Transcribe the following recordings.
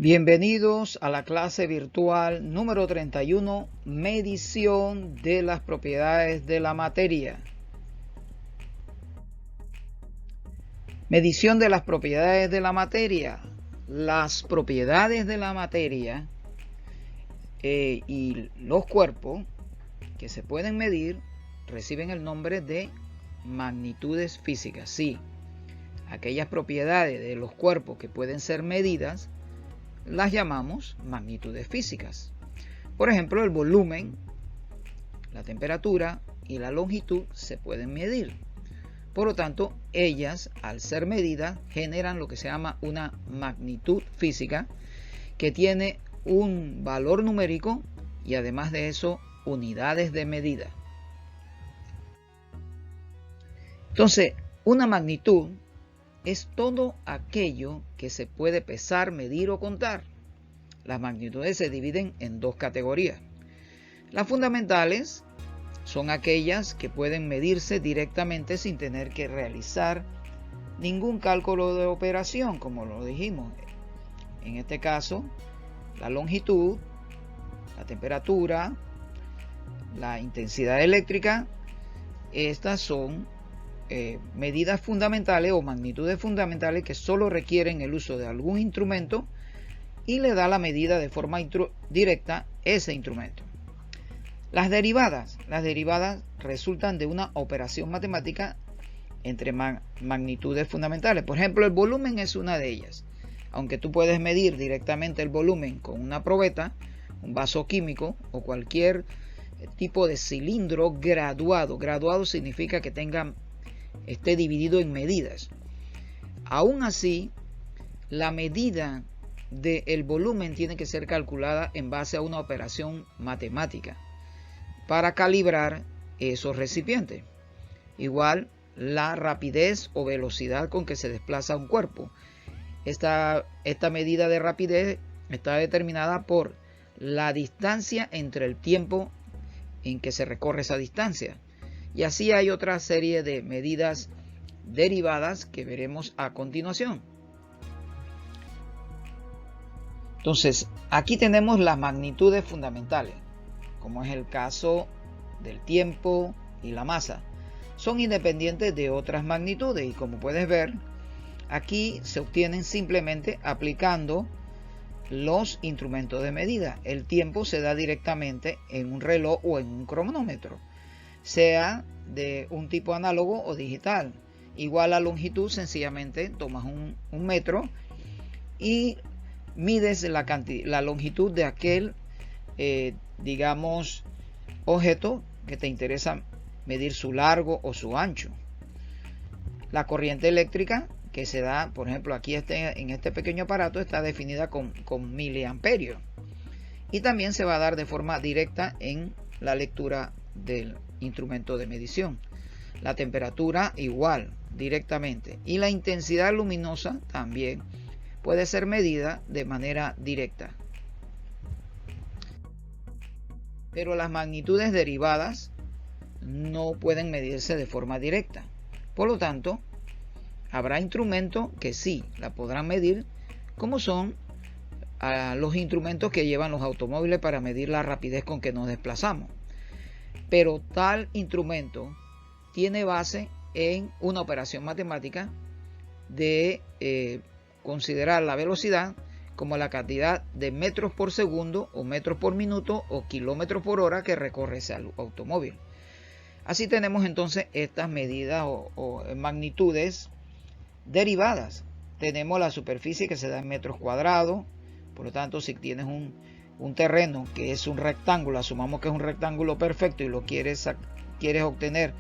Bienvenidos a la clase virtual número 31, medición de las propiedades de la materia. Medición de las propiedades de la materia. Las propiedades de la materia y los cuerpos que se pueden medir reciben el nombre de magnitudes físicas. Sí, aquellas propiedades de los cuerpos que pueden ser medidas las llamamos magnitudes físicas. Por ejemplo, el volumen, la temperatura y la longitud se pueden medir. Por lo tanto, ellas, al ser medidas, generan lo que se llama una magnitud física que tiene un valor numérico y además de eso, unidades de medida. Entonces, una magnitud es todo aquello que se puede pesar, medir o contar. Las magnitudes se dividen en dos categorías. Las fundamentales son aquellas que pueden medirse directamente sin tener que realizar ningún cálculo de operación, como lo dijimos. En este caso, la longitud, la temperatura, la intensidad eléctrica, estas son medidas fundamentales o magnitudes fundamentales que solo requieren el uso de algún instrumento y le da la medida de forma directa ese instrumento. Las derivadas resultan de una operación matemática entre magnitudes fundamentales. Por ejemplo, el volumen es una de ellas. Aunque tú puedes medir directamente el volumen con una probeta, un vaso químico o cualquier tipo de cilindro graduado. Graduado significa que esté dividido en medidas. Aún así, la medida del volumen tiene que ser calculada en base a una operación matemática para calibrar esos recipientes. Igual, la rapidez o velocidad con que se desplaza un cuerpo. Esta medida de rapidez está determinada por la distancia entre el tiempo en que se recorre esa distancia. Y así hay otra serie de medidas derivadas que veremos a continuación. Entonces, aquí tenemos las magnitudes fundamentales, como es el caso del tiempo y la masa. Son independientes de otras magnitudes y como puedes ver, aquí se obtienen simplemente aplicando los instrumentos de medida. El tiempo se da directamente en un reloj o en un cronómetro, sea de un tipo análogo o digital. Igual la longitud, sencillamente tomas un metro y mides la longitud de aquel, digamos, objeto que te interesa medir su largo o su ancho. La corriente eléctrica que se da, por ejemplo, aquí en este pequeño aparato está definida con miliamperios y también se va a dar de forma directa en la lectura del instrumento de medición. La temperatura igual, directamente, y la intensidad luminosa también puede ser medida de manera directa. Pero las magnitudes derivadas no pueden medirse de forma directa. Por lo tanto, habrá instrumentos que sí la podrán medir, como son los instrumentos que llevan los automóviles para medir la rapidez con que nos desplazamos. Pero tal instrumento tiene base en una operación matemática de considerar la velocidad como la cantidad de metros por segundo o metros por minuto o kilómetros por hora que recorre ese automóvil. Así tenemos entonces estas medidas o magnitudes derivadas. Tenemos la superficie que se da en metros cuadrados. Por lo tanto, si tienes un terreno que es un rectángulo, asumamos que es un rectángulo perfecto y lo quieres obtener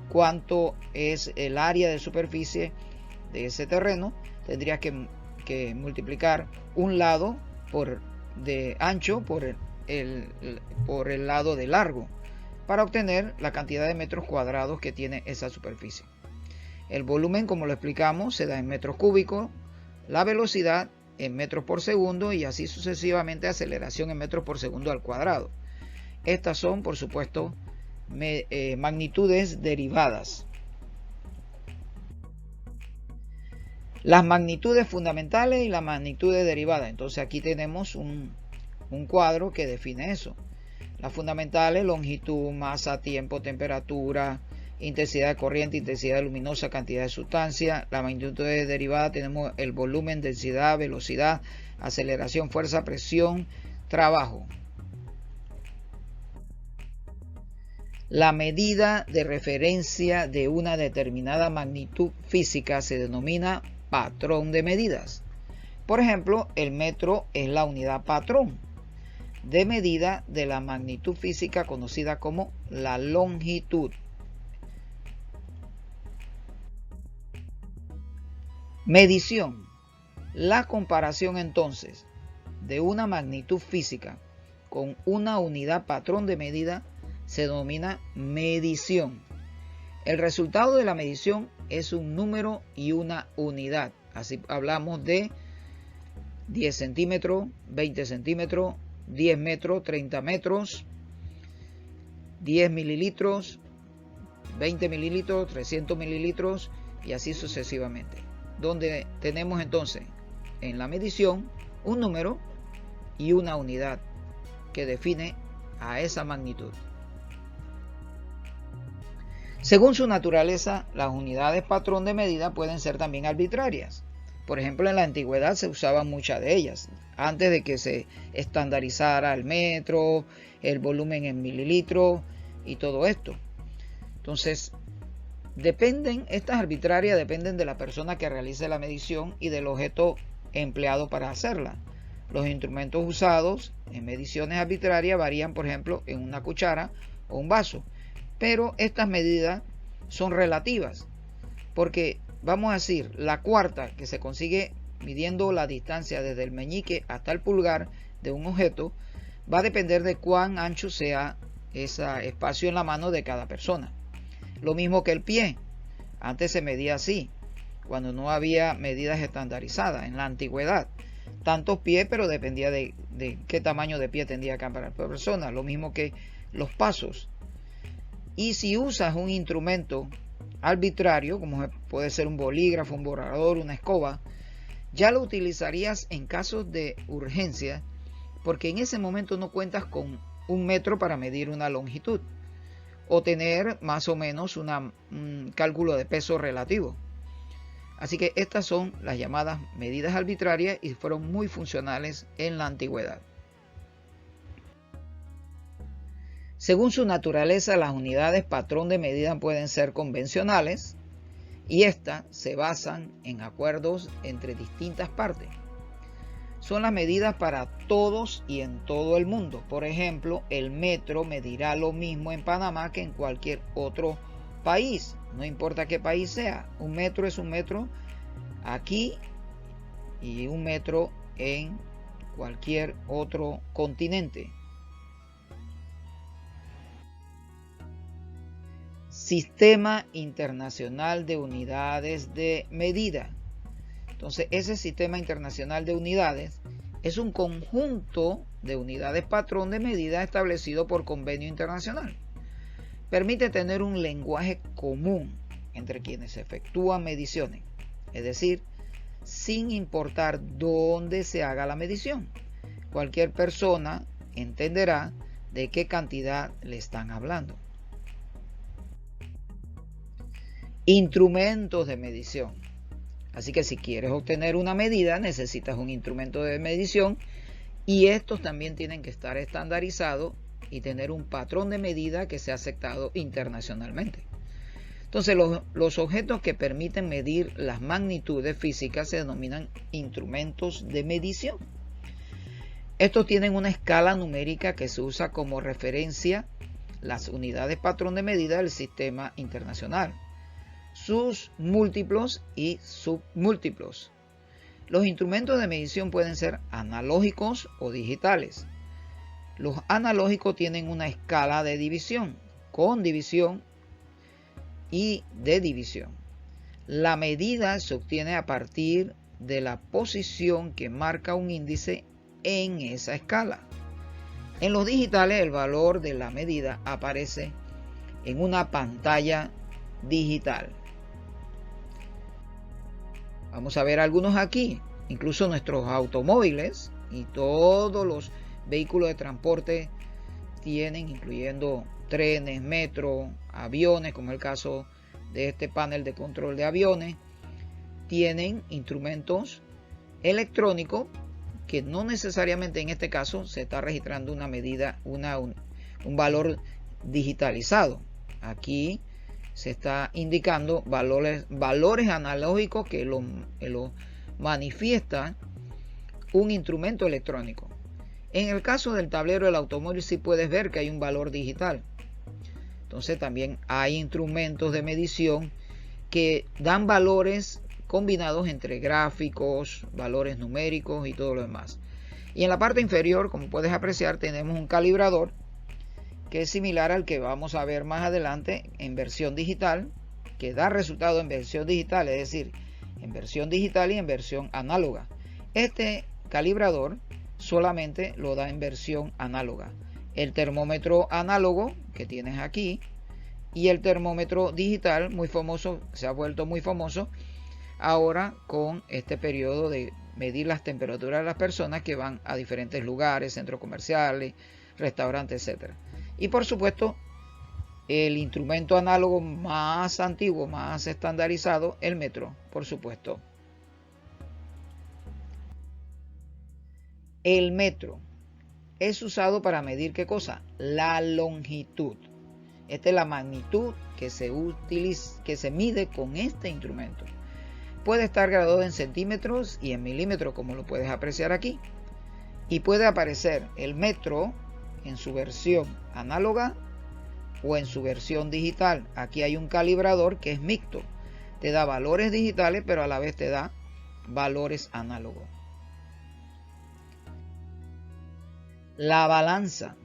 cuánto es el área de superficie de ese terreno, tendrías que multiplicar un lado de ancho por el lado de largo para obtener la cantidad de metros cuadrados que tiene esa superficie. El volumen, como lo explicamos, se da en metros cúbicos, la velocidad en metros por segundo y así sucesivamente aceleración en metros por segundo al cuadrado. Estas son, por supuesto, magnitudes derivadas. Las magnitudes fundamentales y las magnitudes derivadas. Entonces aquí tenemos un cuadro que define eso. Las fundamentales: longitud, masa, tiempo, temperatura, intensidad de corriente, intensidad luminosa, cantidad de sustancia. La magnitud derivada tenemos el volumen, densidad, velocidad, aceleración, fuerza, presión, trabajo. La medida de referencia de una determinada magnitud física se denomina patrón de medidas. Por ejemplo, el metro es la unidad patrón de medida de la magnitud física conocida como la longitud. Medición. La comparación entonces de una magnitud física con una unidad patrón de medida se denomina medición. El resultado de la medición es un número y una unidad. Así hablamos de 10 centímetros, 20 centímetros, 10 metros, 30 metros, 10 mililitros, 20 mililitros, 300 mililitros y así sucesivamente. Donde tenemos entonces en la medición un número y una unidad que define a esa magnitud. Según su naturaleza, las unidades patrón de medida pueden ser también arbitrarias. Por ejemplo, en la antigüedad se usaban muchas de ellas, antes de que se estandarizara el metro, el volumen en mililitros y todo esto. Entonces, estas arbitrarias dependen de la persona que realice la medición y del objeto empleado para hacerla. Los instrumentos usados en mediciones arbitrarias varían, por ejemplo, en una cuchara o un vaso, pero estas medidas son relativas, porque vamos a decir, la cuarta que se consigue midiendo la distancia desde el meñique hasta el pulgar de un objeto va a depender de cuán ancho sea ese espacio en la mano de cada persona. Lo mismo que el pie. Antes se medía así, cuando no había medidas estandarizadas en la antigüedad. Tantos pies, pero dependía de qué tamaño de pie tendría cada persona. Lo mismo que los pasos. Y si usas un instrumento arbitrario, como puede ser un bolígrafo, un borrador, una escoba, ya lo utilizarías en casos de urgencia, porque en ese momento no cuentas con un metro para medir una longitud o tener más o menos un cálculo de peso relativo. Así que estas son las llamadas medidas arbitrarias y fueron muy funcionales en la antigüedad. Según su naturaleza, las unidades patrón de medida pueden ser convencionales y estas se basan en acuerdos entre distintas partes. Son las medidas para todos y en todo el mundo. Por ejemplo, el metro medirá lo mismo en Panamá que en cualquier otro país, no importa qué país sea. Un metro es un metro aquí y un metro en cualquier otro continente. Sistema Internacional de Unidades de Medida. Entonces, ese Sistema Internacional de Unidades es un conjunto de unidades patrón de medida establecido por convenio internacional. Permite tener un lenguaje común entre quienes efectúan mediciones, es decir, sin importar dónde se haga la medición. Cualquier persona entenderá de qué cantidad le están hablando. Instrumentos de medición. Así que si quieres obtener una medida, necesitas un instrumento de medición y estos también tienen que estar estandarizados y tener un patrón de medida que sea aceptado internacionalmente. Entonces, los objetos que permiten medir las magnitudes físicas se denominan instrumentos de medición. Estos tienen una escala numérica que se usa como referencia las unidades patrón de medida del sistema internacional, sus múltiplos y submúltiplos. Los instrumentos de medición pueden ser analógicos o digitales. Los analógicos tienen una escala de división, con división y de división. La medida se obtiene a partir de la posición que marca un índice en esa escala. En los digitales, el valor de la medida aparece en una pantalla digital. Vamos a ver algunos aquí. Incluso nuestros automóviles y todos los vehículos de transporte tienen, incluyendo trenes, metro, aviones, como el caso de este panel de control de aviones, tienen instrumentos electrónicos que no necesariamente en este caso se está registrando una medida, un valor digitalizado. Aquí se está indicando valores analógicos que lo manifiesta un instrumento electrónico. En el caso del tablero del automóvil sí puedes ver que hay un valor digital. Entonces también hay instrumentos de medición que dan valores combinados entre gráficos, valores numéricos y todo lo demás. Y en la parte inferior, como puedes apreciar, tenemos un calibrador que es similar al que vamos a ver más adelante en versión digital, que da resultado en versión digital, es decir, en versión digital y en versión análoga. Este calibrador solamente lo da en versión análoga. El termómetro análogo que tienes aquí y el termómetro digital, muy famoso, se ha vuelto muy famoso ahora con este periodo de medir las temperaturas de las personas que van a diferentes lugares, centros comerciales, restaurantes, etc. Y por supuesto, el instrumento análogo más antiguo, más estandarizado, el metro, por supuesto. El metro es usado para medir ¿qué cosa? La longitud. Esta es la magnitud que se mide con este instrumento. Puede estar graduado en centímetros y en milímetros, como lo puedes apreciar aquí. Y puede aparecer el metro en su versión análoga o en su versión digital. Aquí hay un calibrador que es mixto. Te da valores digitales, pero a la vez te da valores análogos. La balanza.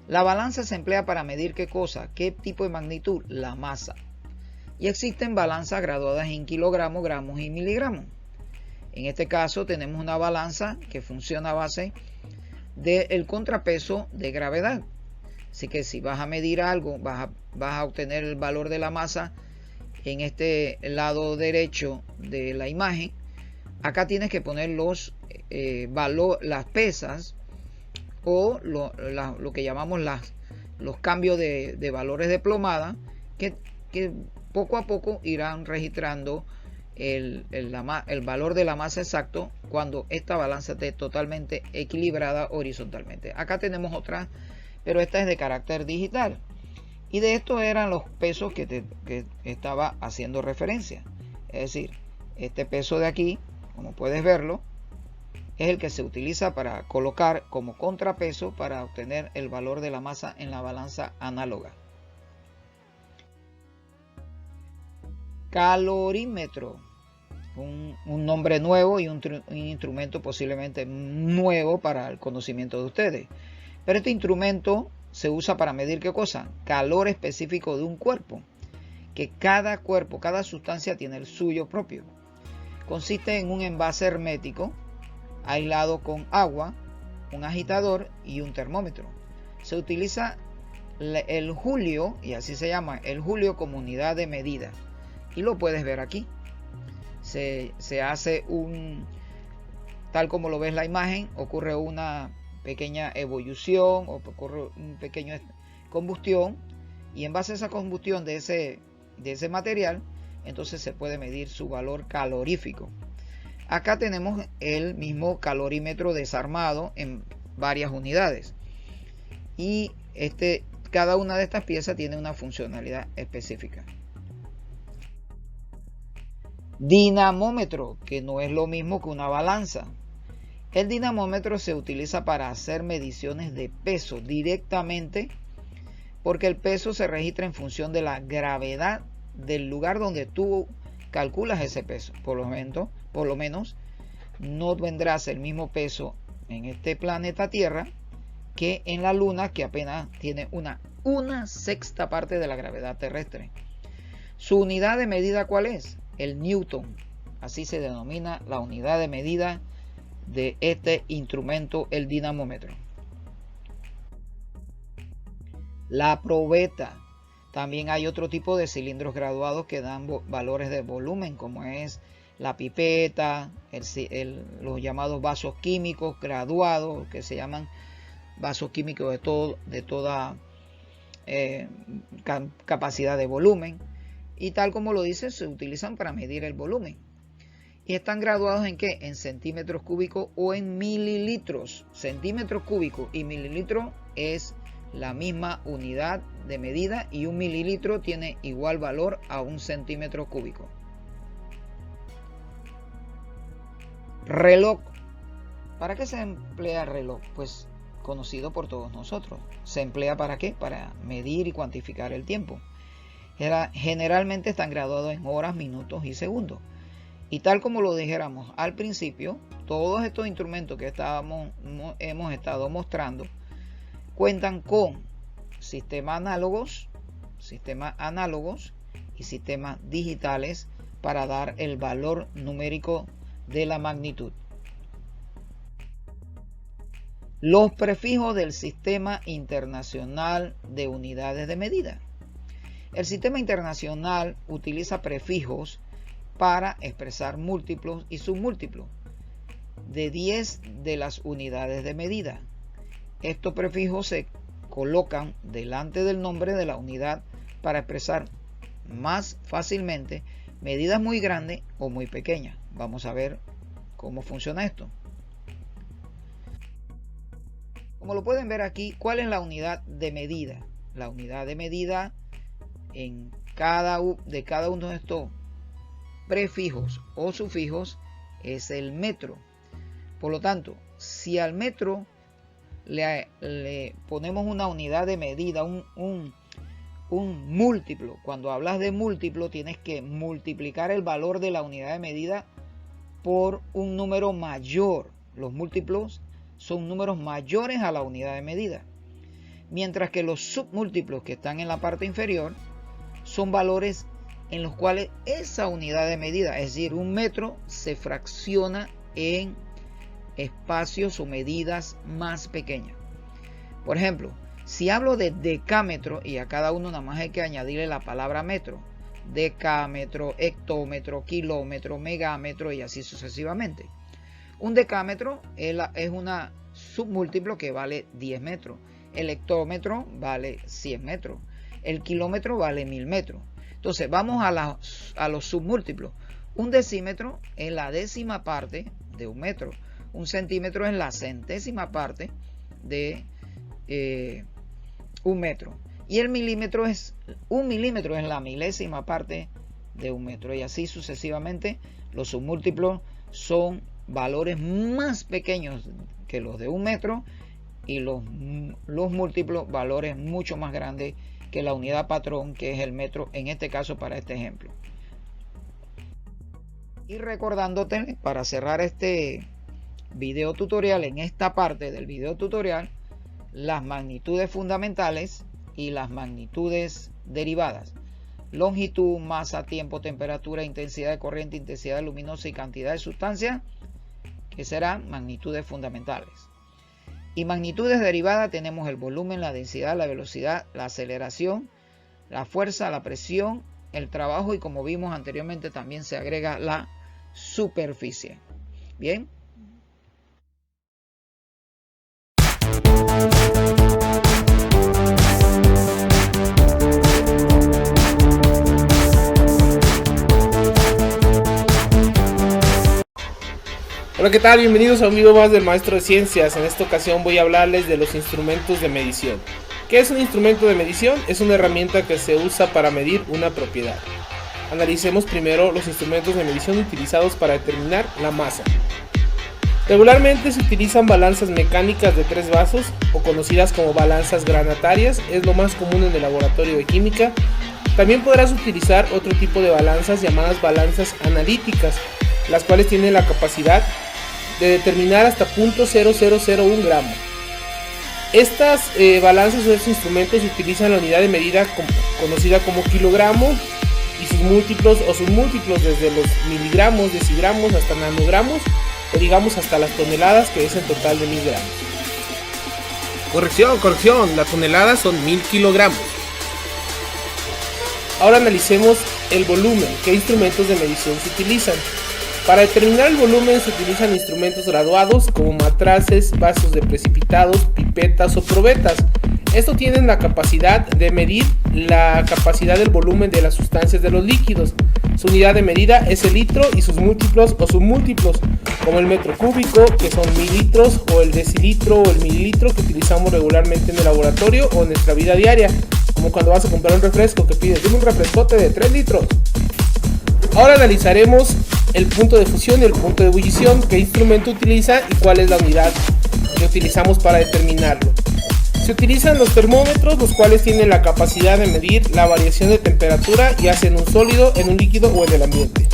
La balanza se emplea para medir ¿qué cosa? ¿Qué tipo de magnitud? La masa. Y existen balanzas graduadas en kilogramos, gramos y miligramos. En este caso tenemos una balanza que funciona a base del contrapeso de gravedad. Así que si vas a medir algo, vas a obtener el valor de la masa en este lado derecho de la imagen. Acá tienes que poner las pesas o lo que llamamos los cambios de valores de plomada que poco a poco irán registrando el valor de la masa exacto cuando esta balanza esté totalmente equilibrada horizontalmente. Acá tenemos otra, pero esta es de carácter digital. Y de estos eran los pesos que estaba haciendo referencia. Es decir, este peso de aquí, como puedes verlo, es el que se utiliza para colocar como contrapeso para obtener el valor de la masa en la balanza análoga. Calorímetro, un nombre nuevo y un instrumento posiblemente nuevo para el conocimiento de ustedes. Pero este instrumento se usa para medir ¿qué cosa? Calor específico de un cuerpo, que cada cuerpo, cada sustancia tiene el suyo propio. Consiste en un envase hermético aislado con agua, un agitador y un termómetro. Se utiliza el julio, y así se llama, el julio como unidad de medida. Y lo puedes ver aquí. Se hace tal como lo ves la imagen, ocurre una pequeña ebullición o ocurre un pequeño combustión, y en base a esa combustión de ese material, entonces se puede medir su valor calorífico. Acá tenemos el mismo calorímetro desarmado en varias unidades, y cada una de estas piezas tiene una funcionalidad específica. Dinamómetro, que no es lo mismo que una balanza. El dinamómetro se utiliza para hacer mediciones de peso directamente, porque el peso se registra en función de la gravedad del lugar donde tú calculas ese peso. Por lo menos no tendrás el mismo peso en este planeta Tierra que en la Luna, que apenas tiene una sexta parte de la gravedad terrestre. Su unidad de medida, ¿cuál es? El Newton. Así se denomina la unidad de medida de este instrumento, el dinamómetro. La probeta. También hay otro tipo de cilindros graduados que dan valores de volumen, como es la pipeta, los llamados vasos químicos graduados, que se llaman vasos químicos de toda capacidad de volumen, y tal como lo dice, se utilizan para medir el volumen. ¿Y están graduados en qué? En centímetros cúbicos o en mililitros. Centímetros cúbicos y mililitros es la misma unidad de medida, y un mililitro tiene igual valor a un centímetro cúbico. Reloj. ¿Para qué se emplea el reloj? Pues conocido por todos nosotros. ¿Se emplea para qué? Para medir y cuantificar el tiempo. Generalmente están graduados en horas, minutos y segundos. Y tal como lo dijéramos al principio, todos estos instrumentos que hemos estado mostrando cuentan con sistemas análogos y sistemas digitales para dar el valor numérico de la magnitud. Los prefijos del Sistema Internacional de Unidades de Medida. El Sistema Internacional utiliza prefijos para expresar múltiplos y submúltiplos de 10 de las unidades de medida. Estos prefijos se colocan delante del nombre de la unidad para expresar más fácilmente medidas muy grandes o muy pequeñas. Vamos a ver cómo funciona esto. Como lo pueden ver aquí, ¿cuál es la unidad de medida? La unidad de medida de cada uno de estos prefijos o sufijos es el metro. Por lo tanto, si al metro le ponemos una unidad de medida, un múltiplo, cuando hablas de múltiplo tienes que multiplicar el valor de la unidad de medida por un número mayor. Los múltiplos son números mayores a la unidad de medida, mientras que los submúltiplos que están en la parte inferior son valores en los cuales esa unidad de medida, es decir, un metro, se fracciona en espacios o medidas más pequeñas. Por ejemplo, si hablo de decámetro, y a cada uno nada más hay que añadirle la palabra metro: decámetro, hectómetro, kilómetro, megámetro y así sucesivamente. Un decámetro es una submúltiplo que vale 10 metros. El hectómetro vale 100 metros. El kilómetro vale 1000 metros. Entonces vamos a los submúltiplos. Un decímetro es la décima parte de un metro. Un centímetro es la centésima parte de un metro. Y el milímetro es la milésima parte de un metro. Y así sucesivamente. Los submúltiplos son valores más pequeños que los de un metro, y los múltiplos valores mucho más grandes que la unidad patrón, que es el metro en este caso para este ejemplo. Y recordándote, para cerrar este video tutorial, en esta parte del video tutorial, las magnitudes fundamentales y las magnitudes derivadas: longitud, masa, tiempo, temperatura, intensidad de corriente, intensidad luminosa y cantidad de sustancia, que serán magnitudes fundamentales. Y magnitudes derivadas tenemos el volumen, la densidad, la velocidad, la aceleración, la fuerza, la presión, el trabajo, y como vimos anteriormente también se agrega la superficie. Bien. Hola, ¿qué tal? Bienvenidos a un video más del Maestro de Ciencias. En esta ocasión voy a hablarles de los instrumentos de medición. ¿Qué es un instrumento de medición? Es una herramienta que se usa para medir una propiedad. Analicemos primero los instrumentos de medición utilizados para determinar la masa. Regularmente se utilizan balanzas mecánicas de 3 vasos, o conocidas como balanzas granatarias. Es lo más común en el laboratorio de química. También podrás utilizar otro tipo de balanzas llamadas balanzas analíticas, las cuales tienen la capacidad de determinar hasta 0.0001 gramo. Estas balanzas o estos instrumentos utilizan la unidad de medida conocida como kilogramo, y sus múltiplos o submúltiplos desde los miligramos, decigramos hasta nanogramos, o digamos hasta las toneladas, que es en total de 1000 gramos. Corrección, las toneladas son 1000 kilogramos. Ahora analicemos el volumen. ¿Qué instrumentos de medición se utilizan? Para determinar el volumen se utilizan instrumentos graduados como matraces, vasos de precipitados, pipetas o probetas. Estos tienen la capacidad de medir la capacidad del volumen de las sustancias de los líquidos. Su unidad de medida es el litro y sus múltiplos o submúltiplos, como el metro cúbico, que son mililitros, o el decilitro o el mililitro que utilizamos regularmente en el laboratorio o en nuestra vida diaria, como cuando vas a comprar un refresco que pides, dime un refrescote de 3 litros. Ahora analizaremos el punto de fusión y el punto de ebullición, qué instrumento utiliza y cuál es la unidad que utilizamos para determinarlo. Se utilizan los termómetros, los cuales tienen la capacidad de medir la variación de temperatura, ya sea en un sólido, en un líquido o en el ambiente.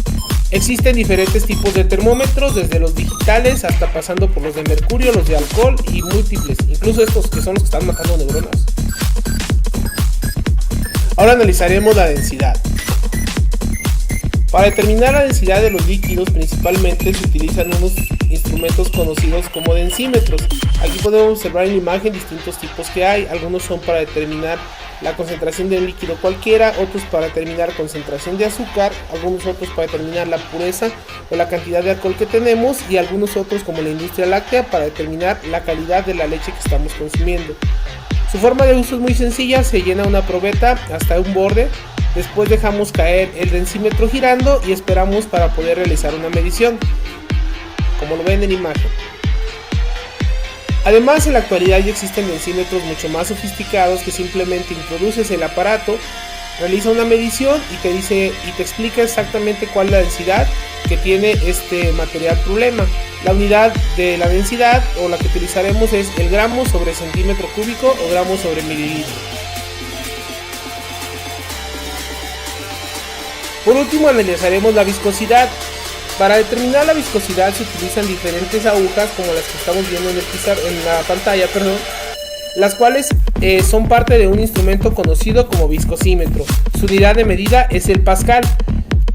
Existen diferentes tipos de termómetros, desde los digitales hasta pasando por los de mercurio, los de alcohol y múltiples, incluso estos que son los que están matando neuronas. Ahora analizaremos la densidad. Para determinar la densidad de los líquidos principalmente se utilizan unos instrumentos conocidos como densímetros. Aquí podemos observar en la imagen distintos tipos que hay. Algunos son para determinar la concentración de un líquido cualquiera, otros para determinar concentración de azúcar, algunos otros para determinar la pureza o la cantidad de alcohol que tenemos, y algunos otros como la industria láctea para determinar la calidad de la leche que estamos consumiendo. Su forma de uso es muy sencilla, se llena una probeta hasta un borde. Después dejamos caer el densímetro girando y esperamos para poder realizar una medición, como lo ven en la imagen. Además, en la actualidad ya existen densímetros mucho más sofisticados que simplemente introduces el aparato, realiza una medición y te dice y te explica exactamente cuál es la densidad que tiene este material problema. La unidad de la densidad, o la que utilizaremos, es el gramo sobre centímetro cúbico o gramo sobre mililitro. Por último, analizaremos la viscosidad. Para determinar la viscosidad se utilizan diferentes agujas como las que estamos viendo en la pantalla, las cuales son parte de un instrumento conocido como viscosímetro. Su unidad de medida es el pascal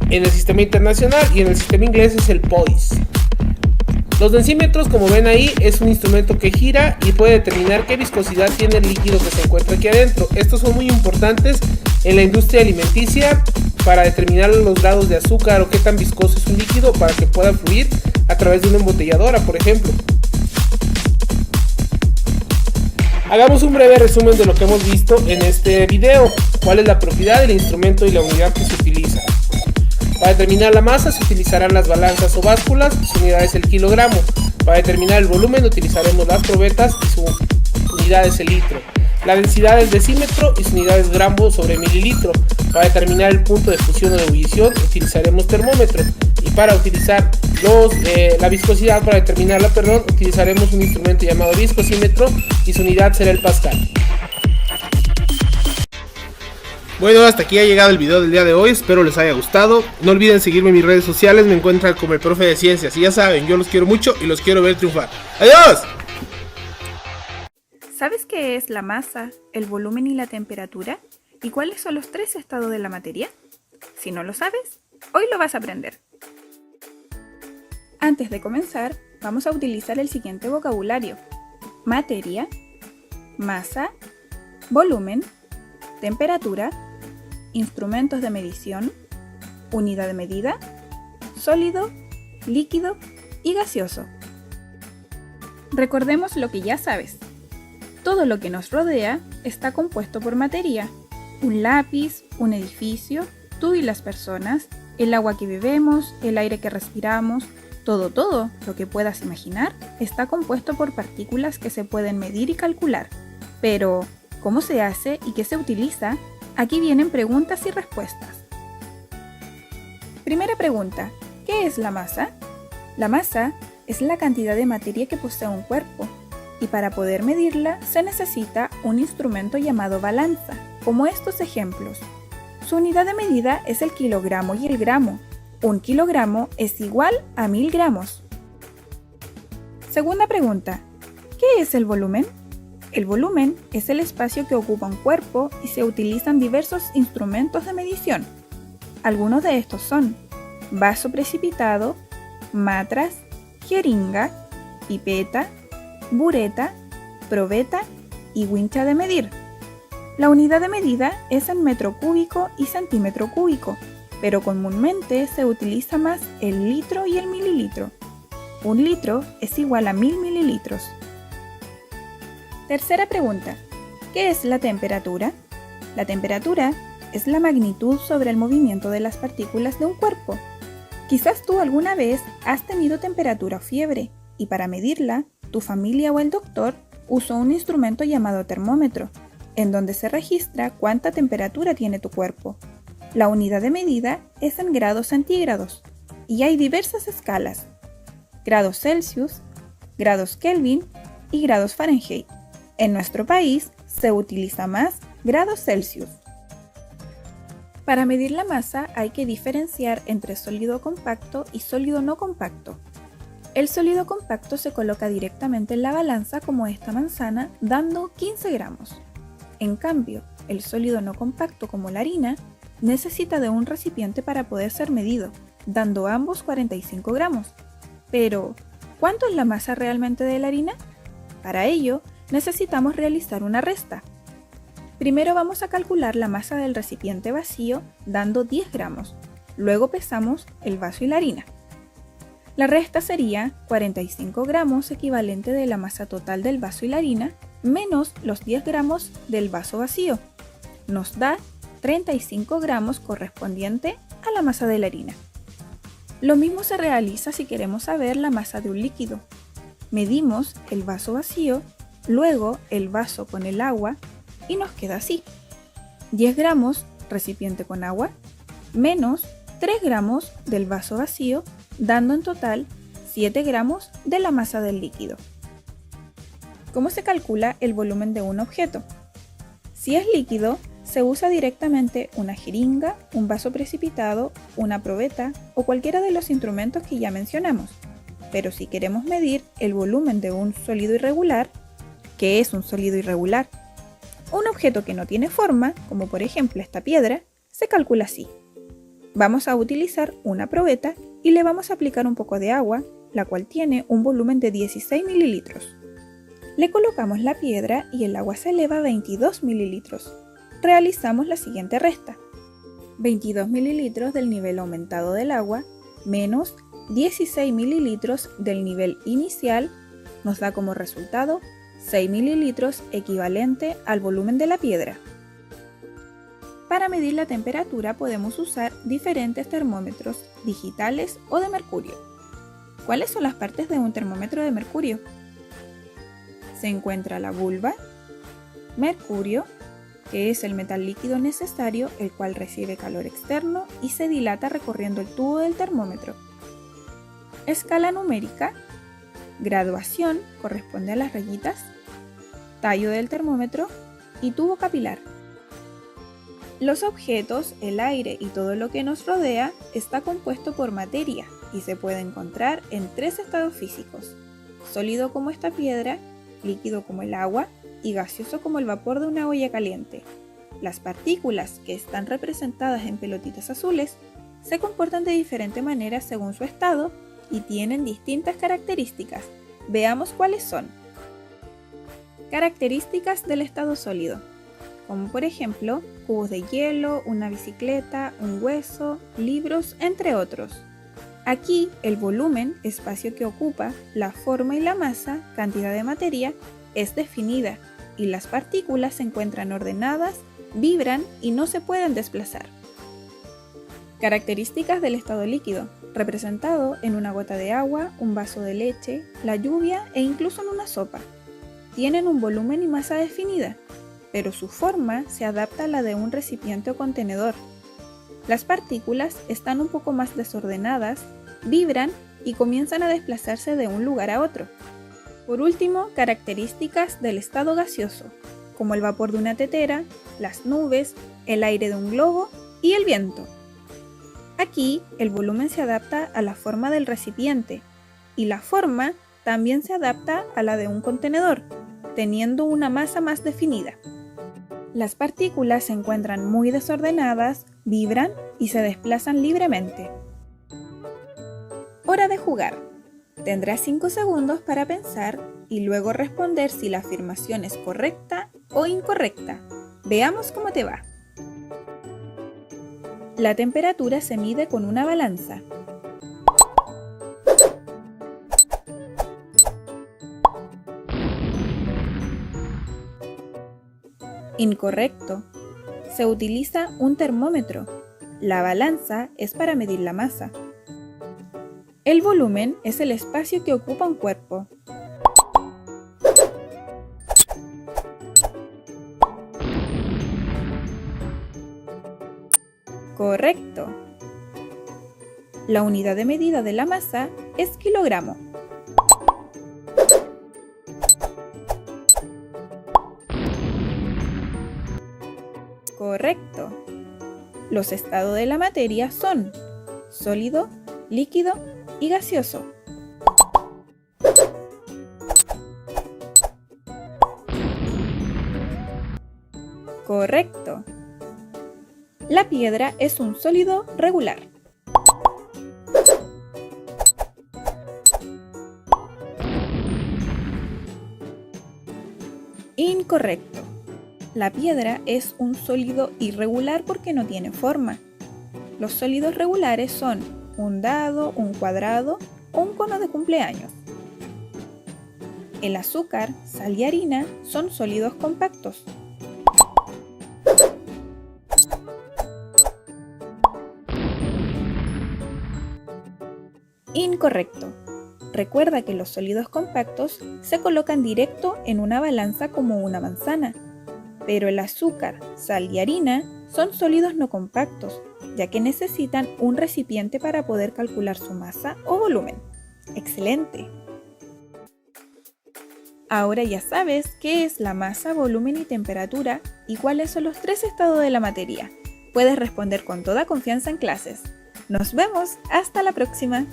en el sistema internacional, y en el sistema inglés es el poise. Los densímetros, como ven ahí, es un instrumento que gira y puede determinar qué viscosidad tiene el líquido que se encuentra aquí adentro. Estos son muy importantes en la industria alimenticia para determinar los grados de azúcar o qué tan viscoso es un líquido para que pueda fluir a través de una embotelladora, por ejemplo. Hagamos un breve resumen de lo que hemos visto en este video. ¿Cuál es la propiedad del instrumento y la unidad que se utiliza? Para determinar la masa se utilizarán las balanzas o básculas, su unidad es el kilogramo. Para determinar el volumen utilizaremos las probetas y su unidad es el litro. La densidad es decímetro y su unidad es gramo sobre mililitro. Para determinar el punto de fusión o de ebullición utilizaremos termómetro. Y para utilizar la viscosidad, para determinarla, utilizaremos un instrumento llamado viscosímetro y su unidad será el pascal. Bueno, hasta aquí ha llegado el video del día de hoy, espero les haya gustado. No olviden seguirme en mis redes sociales, me encuentran como el profe de ciencias. Y ya saben, yo los quiero mucho y los quiero ver triunfar. ¡Adiós! ¿Sabes qué es la masa, el volumen y la temperatura? ¿Y cuáles son los 3 estados de la materia? Si no lo sabes, hoy lo vas a aprender. Antes de comenzar, vamos a utilizar el siguiente vocabulario: materia, masa, volumen, temperatura, instrumentos de medición, unidad de medida, sólido, líquido y gaseoso. Recordemos lo que ya sabes. Todo lo que nos rodea está compuesto por materia. Un lápiz, un edificio, tú y las personas, el agua que bebemos, el aire que respiramos, todo lo que puedas imaginar está compuesto por partículas que se pueden medir y calcular. Pero, ¿cómo se hace y qué se utiliza? Aquí vienen preguntas y respuestas. Primera pregunta: ¿qué es la masa? La masa es la cantidad de materia que posee un cuerpo, y para poder medirla se necesita un instrumento llamado balanza, como estos ejemplos. Su unidad de medida es el kilogramo y el gramo. 1 kilogramo es igual a 1000 gramos. Segunda pregunta: ¿qué es el volumen? El volumen es el espacio que ocupa un cuerpo y se utilizan diversos instrumentos de medición. Algunos de estos son vaso precipitado, matraz, jeringa, pipeta, bureta, probeta y wincha de medir. La unidad de medida es en metro cúbico y centímetro cúbico. pero comúnmente se utiliza más el litro y el mililitro. 1 litro es igual a 1000 mililitros. Tercera pregunta. ¿Qué es la temperatura? La temperatura es la magnitud sobre el movimiento de las partículas de un cuerpo. Quizás tú alguna vez has tenido temperatura o fiebre y para medirla, tu familia o el doctor usó un instrumento llamado termómetro, en donde se registra cuánta temperatura tiene tu cuerpo. La unidad de medida es en grados centígrados y hay diversas escalas: grados Celsius, grados Kelvin y grados Fahrenheit. En nuestro país se utiliza más grados Celsius. Para medir la masa hay que diferenciar entre sólido compacto y sólido no compacto. El sólido compacto se coloca directamente en la balanza como esta manzana, dando 15 gramos. En cambio, el sólido no compacto como la harina necesita de un recipiente para poder ser medido, dando ambos 45 gramos. Pero, ¿cuánto es la masa realmente de la harina? Para ello, necesitamos realizar una resta. Primero vamos a calcular la masa del recipiente vacío dando 10 gramos. Luego pesamos el vaso y la harina. La resta sería 45 gramos equivalente de la masa total del vaso y la harina menos los 10 gramos del vaso vacío. Nos da 35 gramos correspondiente a la masa de la harina. Lo mismo se realiza si queremos saber la masa de un líquido. Medimos el vaso vacío, luego el vaso con el agua y nos queda así: 10 gramos recipiente con agua menos 3 gramos del vaso vacío, dando en total 7 gramos de la masa del líquido. ¿Cómo se calcula el volumen de un objeto? Si es líquido, se usa directamente una jeringa, un vaso precipitado, una probeta o cualquiera de los instrumentos que ya mencionamos. Pero si queremos medir el volumen de un sólido irregular, ¿qué es un sólido irregular? Un objeto que no tiene forma, como por ejemplo esta piedra, se calcula así. Vamos a utilizar una probeta y le vamos a aplicar un poco de agua, la cual tiene un volumen de 16 mililitros. Le colocamos la piedra y el agua se eleva a 22 mililitros. Realizamos la siguiente resta: 22 mililitros del nivel aumentado del agua menos 16 mililitros del nivel inicial nos da como resultado 6 mililitros equivalente al volumen de la piedra. Para medir la temperatura podemos usar diferentes termómetros digitales o de mercurio. ¿Cuáles son las partes de un termómetro de mercurio? Se encuentra la vulva, mercurio, que es el metal líquido necesario, el cual recibe calor externo y se dilata recorriendo el tubo del termómetro. Escala numérica, graduación, corresponde a las rayitas, tallo del termómetro y tubo capilar. Los objetos, el aire y todo lo que nos rodea está compuesto por materia y se puede encontrar en 3 estados físicos: sólido como esta piedra, líquido como el agua y gaseoso como el vapor de una olla caliente. Las partículas, que están representadas en pelotitas azules, se comportan de diferente manera según su estado y tienen distintas características. Veamos cuáles son. Características del estado sólido, como por ejemplo cubos de hielo, una bicicleta, un hueso, libros, entre otros. Aquí el volumen, espacio que ocupa, la forma y la masa, cantidad de materia, es definida y las partículas se encuentran ordenadas, vibran y no se pueden desplazar. Características del estado líquido, representado en una gota de agua, un vaso de leche, la lluvia e incluso en una sopa. Tienen un volumen y masa definida, pero su forma se adapta a la de un recipiente o contenedor. Las partículas están un poco más desordenadas, vibran y comienzan a desplazarse de un lugar a otro. Por último, características del estado gaseoso, como el vapor de una tetera, las nubes, el aire de un globo y el viento. Aquí, el volumen se adapta a la forma del recipiente y la forma también se adapta a la de un contenedor, teniendo una masa más definida. Las partículas se encuentran muy desordenadas, vibran y se desplazan libremente. Hora de jugar. Tendrás 5 segundos para pensar y luego responder si la afirmación es correcta o incorrecta. Veamos cómo te va. La temperatura se mide con una balanza. Incorrecto. Se utiliza un termómetro. La balanza es para medir la masa. El volumen es el espacio que ocupa un cuerpo. Correcto. La unidad de medida de la masa es kilogramo. Correcto. Los estados de la materia son sólido, líquido y gaseoso. Correcto. La piedra es un sólido regular. Incorrecto. La piedra es un sólido irregular porque no tiene forma. Los sólidos regulares son un dado, un cuadrado o un cono de cumpleaños. El azúcar, sal y harina son sólidos compactos. Incorrecto. Recuerda que los sólidos compactos se colocan directo en una balanza como una manzana, pero el azúcar, sal y harina son sólidos no compactos, ya que necesitan un recipiente para poder calcular su masa o volumen. ¡Excelente! Ahora ya sabes qué es la masa, volumen y temperatura y cuáles son los 3 estados de la materia. Puedes responder con toda confianza en clases. ¡Nos vemos! ¡Hasta la próxima!